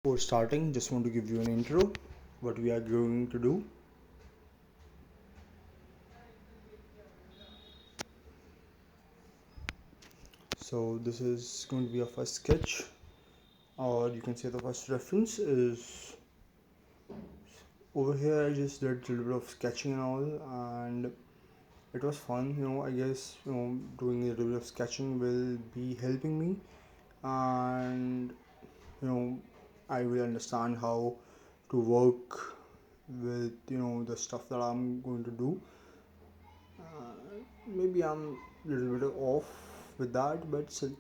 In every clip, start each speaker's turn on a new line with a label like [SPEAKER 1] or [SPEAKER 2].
[SPEAKER 1] Before starting, just want to give you an intro what we are going to do. So this is going to be our first sketch, or you can say the first reference is over here. I just did a little bit of sketching and all, and it was fun. I guess doing a little bit of sketching will be helping me, and you know I will understand how to work with the stuff that I'm going to do. Maybe I'm a little bit off with that, but still,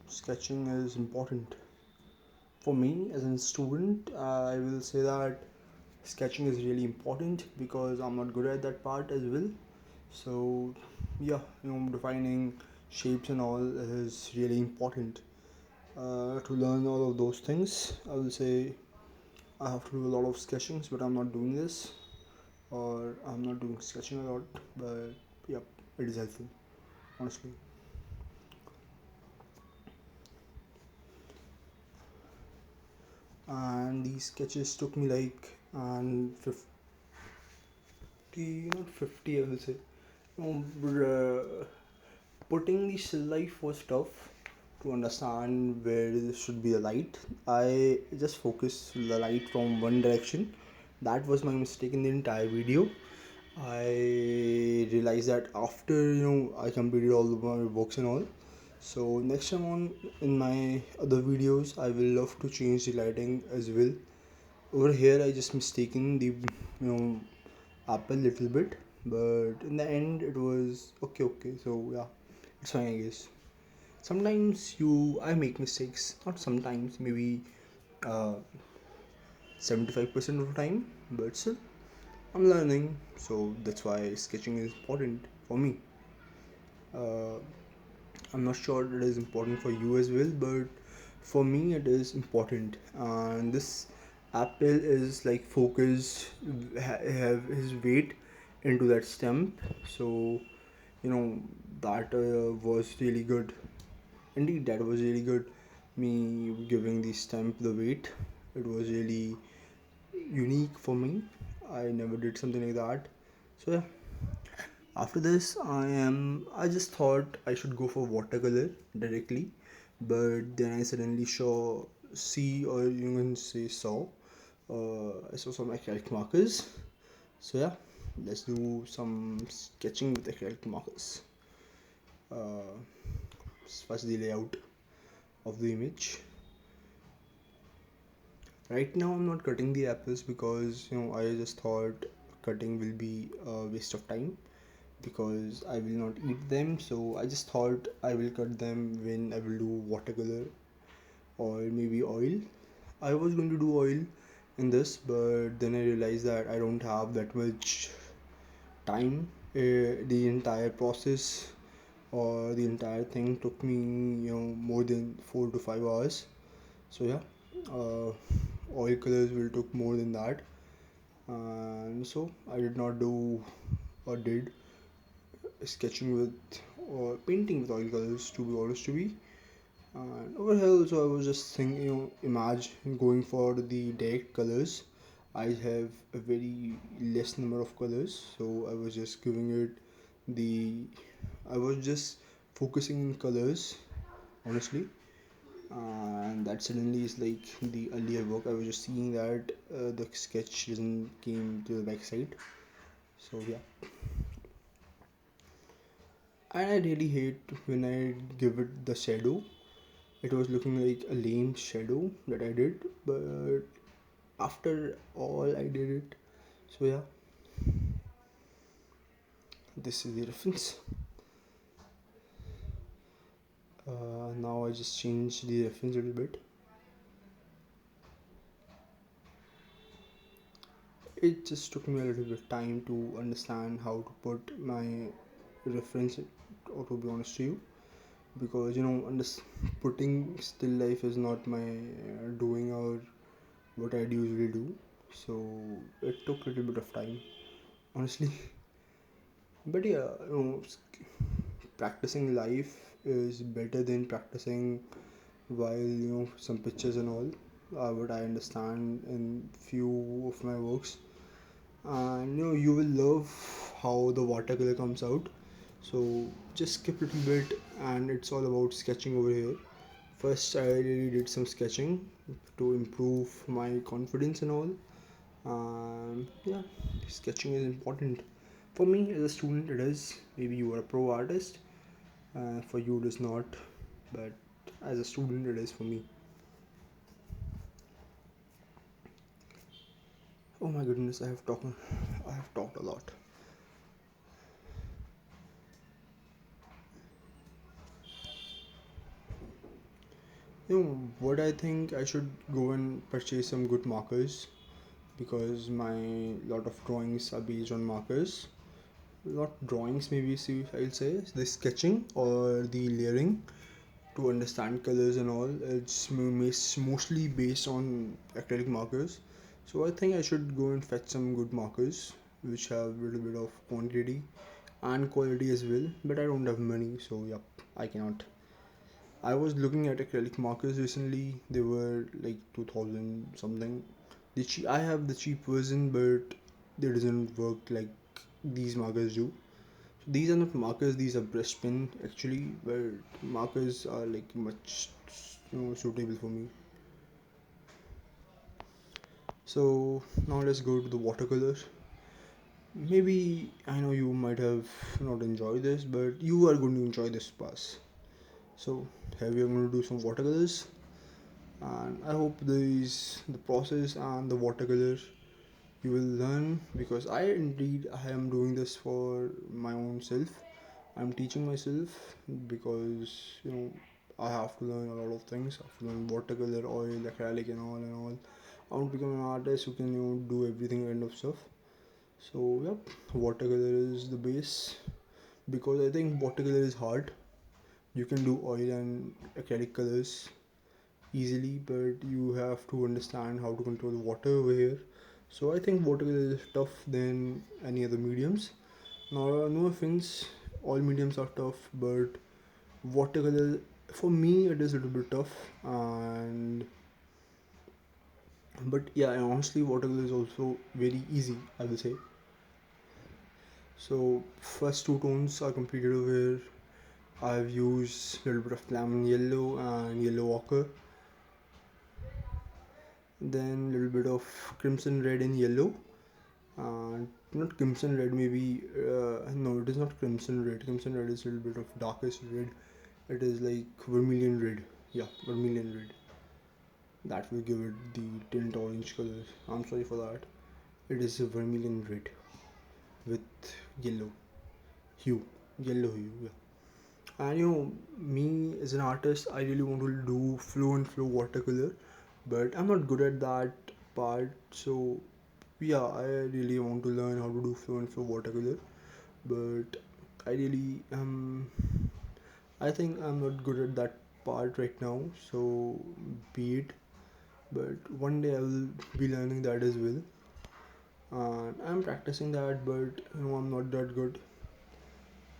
[SPEAKER 1] sketching is important for me as a student. I will say that sketching is really important because I'm not good at that part as well. So yeah, defining shapes and all is really important. To learn all of those things, I will say I have to do a lot of sketchings, but I'm not doing this, or I'm not doing sketching a lot. But yeah, it is helpful, honestly. And these sketches took me like and 50, not 50, I will say. Putting the still life was tough to understand where should be the light. I just focused the light from one direction. That was my mistake in the entire video. I realized that after I completed all of my works and all. So next time on in my other videos, I will love to change the lighting as well. Over here, I just mistaken the apple little bit, but in the end, it was okay. Okay, so yeah, it's fine, I guess. Sometimes I make mistakes. Not sometimes, maybe 75% of the time, but still, I'm learning. So that's why sketching is important for me. Uh, I'm not sure it is important for you as well, but for me it is important. And this apple is like focused, have his weight into that stamp. So you know that was really good. Indeed, that was really good. Me giving the stamp the weight. It was really unique for me. I never did something like that. So yeah, after this I just thought I should go for watercolor directly, but then I suddenly see, or you can say I saw some acrylic markers. So yeah, let's do some sketching with acrylic markers. uh, First, the layout of the image. Right now I'm not cutting the apples because I just thought cutting will be a waste of time because I will not eat them. So I just thought I will cut them when I will do watercolor or maybe oil. I was going to do oil in this, but then I realized that I don't have that much time. The entire process or the entire thing took me, more than 4 to 5 hours. So yeah, uh, oil colors will took more than that, and so I did not do or did sketching with or painting with oil colors, to be honest to be. And over here also I was just thinking, imagine going for the direct colors. I have a very less number of colors, so I was just giving it the I was just focusing in colors, honestly. And that suddenly is like the earlier work. I was just seeing that the sketch doesn't came to the back side. So yeah, and I really hate when I give it the shadow. It was looking like a lame shadow that I did, but after all I did it. So yeah, this is the reference. Now I just changed the reference a little bit. It just took me a little bit of time to understand how to put my reference, or to be honest to you, because putting still life is not my doing, or what I'd usually do. So it took a little bit of time, honestly. But yeah, practicing life is better than practicing while some pictures and all. what I understand in few of my works, and you will love how the watercolor comes out. So just skip a little bit, and it's all about sketching over here. First, I really did some sketching to improve my confidence and all. Yeah, sketching is important for me as a student. It is. Maybe you are a pro artist. For you, it is not. But as a student, it is for me. Oh my goodness, I have talked a lot. What I think I should go and purchase some good markers because my lot of drawings are based on markers. Not drawings, maybe see I'll say the sketching or the layering to understand colors and all. It's mostly based on acrylic markers. So I think I should go and fetch some good markers which have a little bit of quantity and quality as well. But I don't have money, so yep, I cannot. I was looking at acrylic markers recently. They were like 2000 something. I have the cheap version, but they doesn't work like these markers do. These are not markers; these are brush pen actually. But markers are like much suitable for me. So now let's go to the watercolor. Maybe I know you might have not enjoyed this, but you are going to enjoy this pass. So here we are going to do some watercolors, and I hope the process and the watercolor you will learn, because I am doing this for my own self. I'm teaching myself because I have to learn a lot of things. I have to learn watercolor, oil, acrylic, and all and all. I want to become an artist who can do everything kind of stuff. So yep, watercolor is the base because I think watercolor is hard. You can do oil and acrylic colors easily, but you have to understand how to control the water over here. So I think watercolor is tough than any other mediums. Now, no offense, all mediums are tough, but watercolor for me it is a little bit tough. And but yeah, and honestly, watercolor is also very easy, I will say. So first two tones are completed over here. I've used a little bit of lemon yellow and yellow ochre, then a little bit of crimson red and yellow, and not crimson red, maybe no, it is not crimson red. Crimson red is a little bit of darkest red. It is like vermilion red. Yeah, vermilion red. That will give it the tint orange color. I'm sorry for that. It is a vermilion red with yellow hue. Yellow hue, yeah. And me as an artist, I really want to do flow and flow watercolor, but I'm not good at that part. So yeah, I really want to learn how to do flow and flow watercolor, but I really I think I'm not good at that part right now. So be it, but one day I will be learning that as well, and I'm practicing that, but I'm not that good.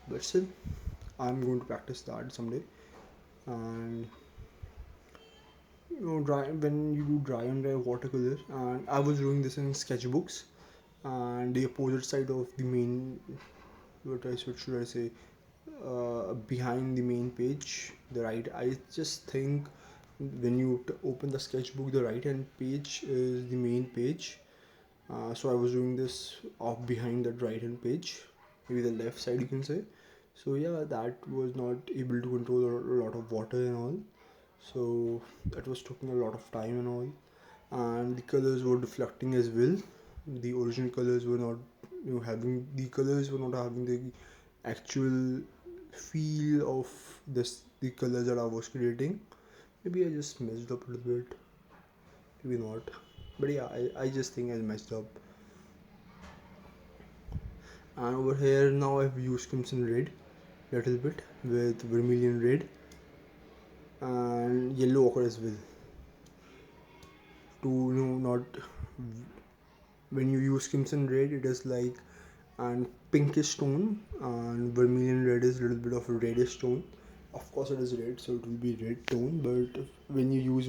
[SPEAKER 1] But still, I'm going to practice that someday. And dry when you do dry and dry watercolor, and I was doing this in sketchbooks, and the opposite side of the main, what should I say, behind the main page, the right, I just think when you open the sketchbook, the right hand page is the main page. So I was doing this off behind that right hand page, maybe the left side you can say. So yeah, that was not able to control a lot of water and all, so that was taking a lot of time and all, and the colors were deflecting as well. The original colors were not having, the colors were not having the actual feel of the colors that I was creating. Maybe I just messed up a little bit, maybe not, but yeah, I just think I messed up. And over here now I've used crimson red little bit with vermilion red and yellow ochre as well to not, when you use crimson red it is like and pinkish tone, and vermilion red is a little bit of a reddish tone. Of course it is red, so it will be red tone, but when you use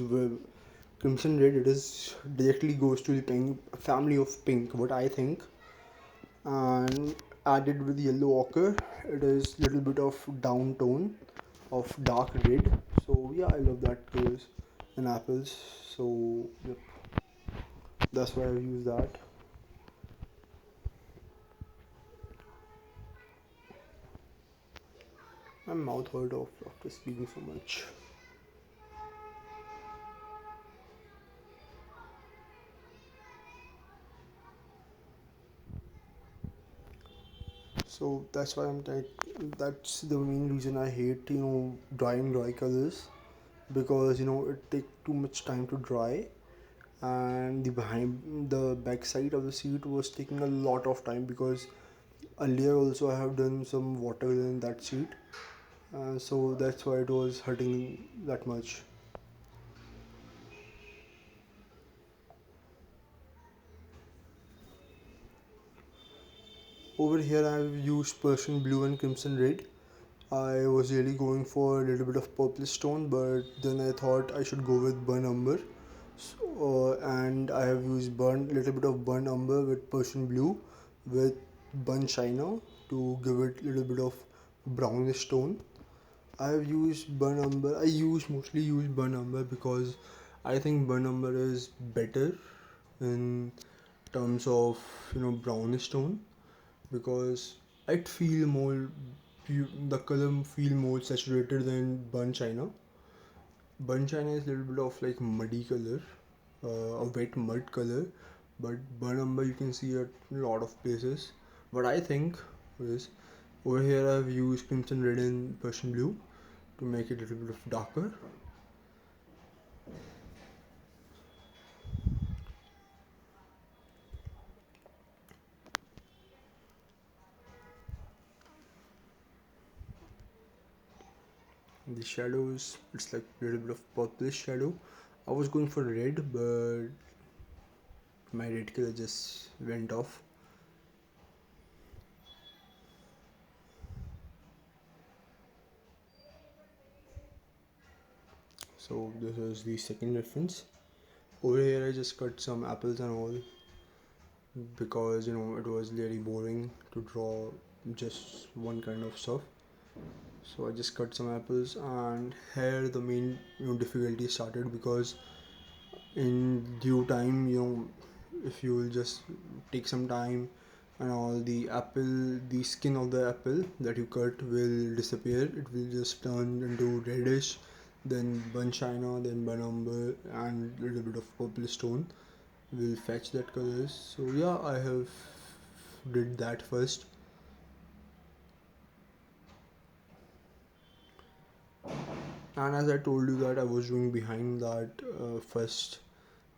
[SPEAKER 1] crimson red, it is directly goes to the pink family of pink, what I think. And added with yellow ochre, it is little bit of down tone of dark red. So yeah, I love that colors in apples. So yep, that's why I use that. My mouth hurt off after speaking so much. So that's why I'm like, that's the main reason I hate, drying dry colors, because it take too much time to dry, and the back side of the seat was taking a lot of time, because earlier also I have done some watercolor in that seat, so that's why it was hurting that much. Over here I've used Persian blue and crimson red. I was really going for a little bit of purplish tone, but then I thought I should go with burnt umber. So, and I have used little bit of burnt umber with Persian blue with burnt china to give it little bit of brownish tone. I have used burnt umber. Mostly use burnt umber because I think burnt umber is better in terms of brownish tone, because it feel more the color feel more saturated than burnt china. Burnt china is a little bit of like muddy color, a wet mud color, but burnt umber you can see at a lot of places. What I think is, over here I've used crimson red and Persian blue to make it a little bit of darker. The shadows, it's like a little bit of purplish shadow. I was going for red, but my red color just went off. So this is the second reference. Over here I just cut some apples and all, because it was really boring to draw just one kind of stuff. So I just cut some apples, and here the main difficulty started, because in due time, if you will just take some time and all, the skin of the apple that you cut will disappear. It will just turn into reddish, then burnt china, then burnt umber, and little bit of purple stone will fetch that colors. So yeah, I have did that first. And as I told you that I was doing behind that first,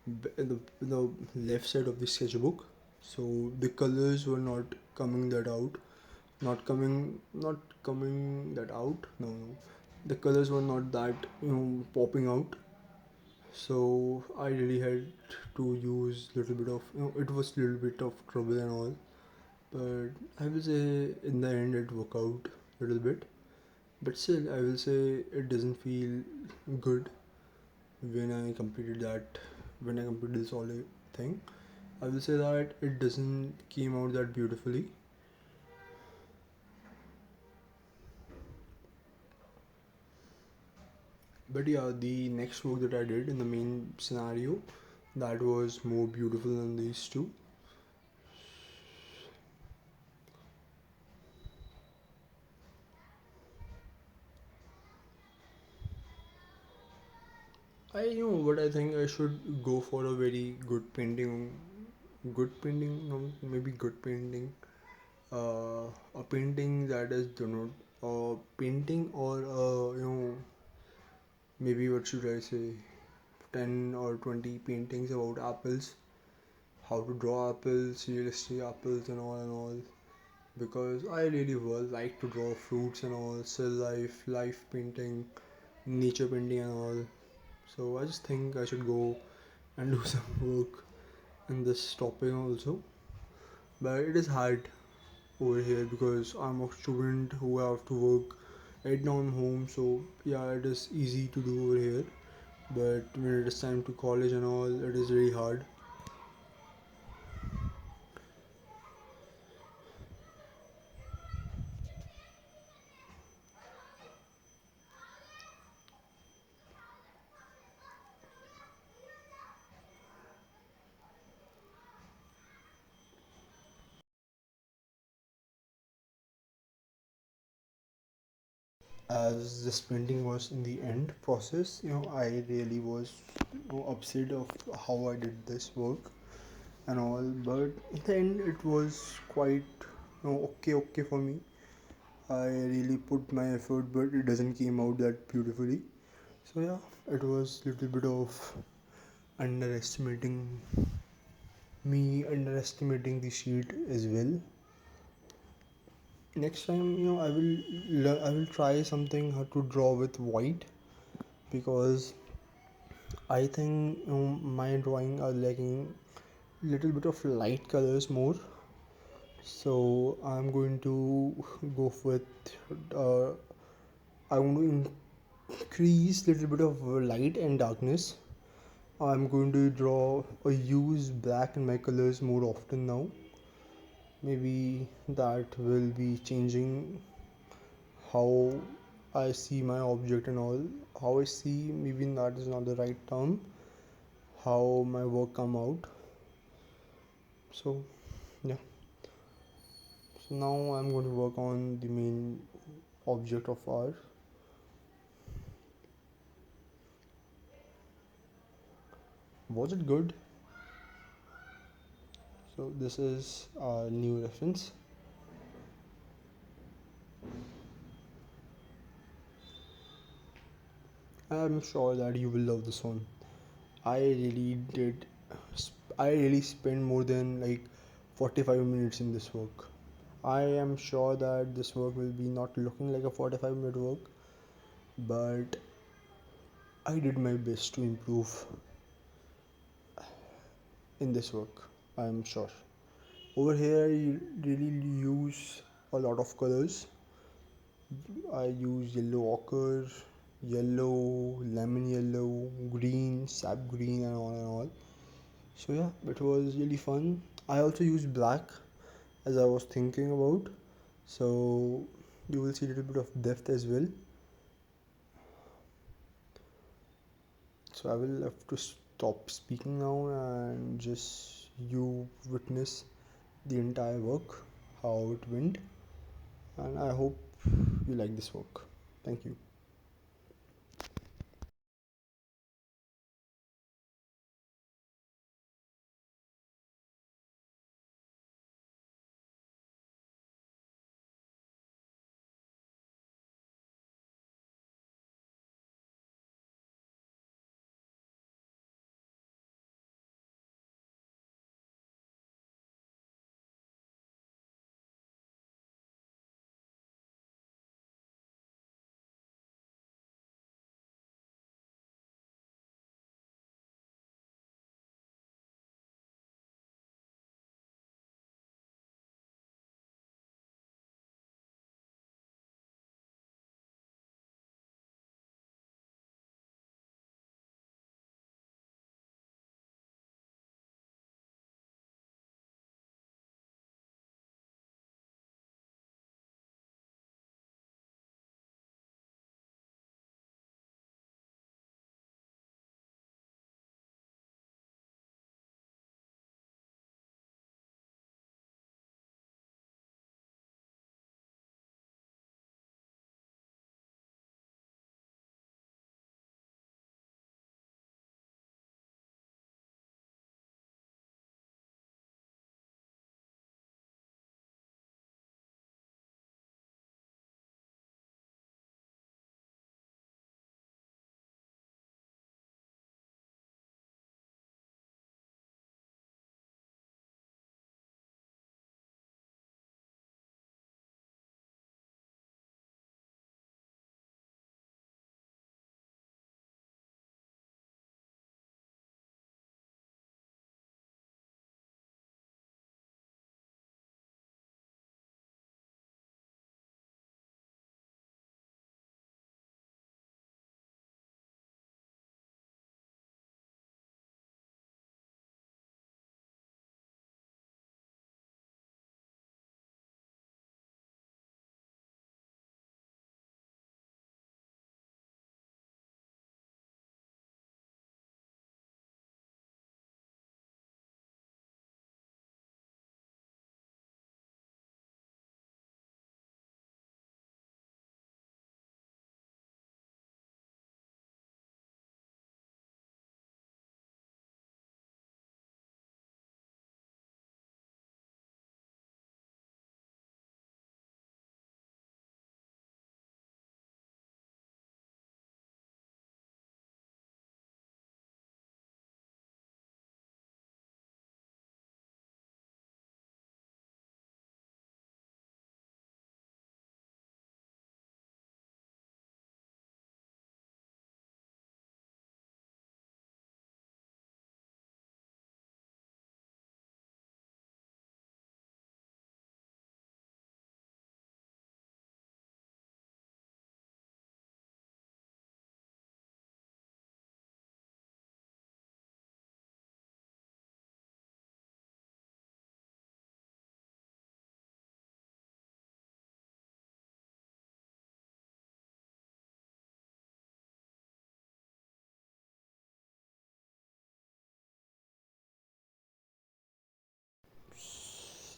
[SPEAKER 1] in the left side of the sketchbook, so the colors were not coming that out, not coming that out, no, the colors were not that popping out. So I really had to use little bit of, it was little bit of trouble and all, but I will say in the end it worked out a little bit. But still, I will say it doesn't feel good when I completed that. When I completed this all thing, I will say that it doesn't came out that beautifully. But yeah, the next work that I did in the main scenario, that was more beautiful than these two. But I think I should go for a very good painting. Good painting, no, maybe good painting. A painting that is not a painting, or maybe what should I say, 10 or 20 paintings about apples, how to draw apples, realistic apples, and all. Because I really like to draw fruits and all, still life painting, nature painting, and all. So I just think I should go and do some work in this topic also. But it is hard over here because I'm a student who have to work right now I'm home. So yeah, it is easy to do over here. but when it is time to college and all, it is really hard. As this painting was in the end process, I really was upset of how I did this work and all, but in the end it was quite okay for me. I really put my effort, but it doesn't came out that beautifully. So yeah, it was little bit of underestimating underestimating the sheet as well. Next time, I will try something how to draw with white, because I think my drawing are lacking little bit of light colors more. So I'm going to go with uh, I want to increase little bit of light and darkness. I'm going to draw or use black in my colors more often now. Maybe that will be changing how I see my object and all. How I see, maybe that is not the right term. How my work come out. So yeah. So now I'm going to work on the main object of art. Was it good? So this is a new reference. I'm sure that you will love this one. I really did. I really spent more than like 45 minutes in this work. I am sure that this work will be not looking like a 45-minute work, but I did my best to improve in this work. I am sure. Over here, you really use a lot of colors. I use yellow ochre, yellow, lemon yellow, green, sap green, and all. So yeah, it was really fun. I also used black as I was thinking about. So you will see a little bit of depth as well. So I will have to stop speaking now and just you witness the entire work, how it went, and I hope you like this work. Thank you.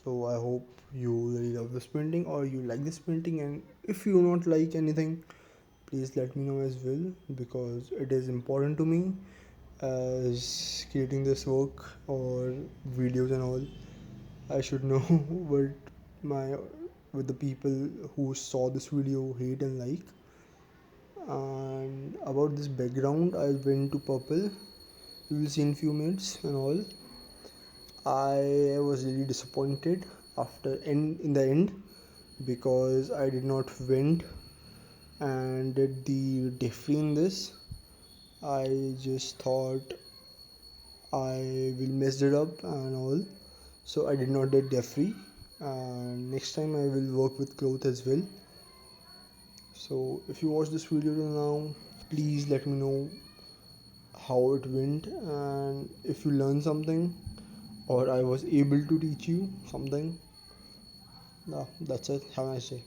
[SPEAKER 1] So I hope you really love this painting or you like this painting, and if you do not like anything, please let me know as well, because it is important to me as creating this work or videos and all. I should know what my what the people who saw this video hate and like. And about this background, I went to purple. You will see in few minutes and all. I was really disappointed after in the end, because I did not went and did the diffy in this. I just thought I will mess it up and all, so I did not did diffy. And next time I will work with cloth as well. So if you watch this video till now, please let me know how it went, and if you learned something or I was able to teach you something. That's it. Have a nice day.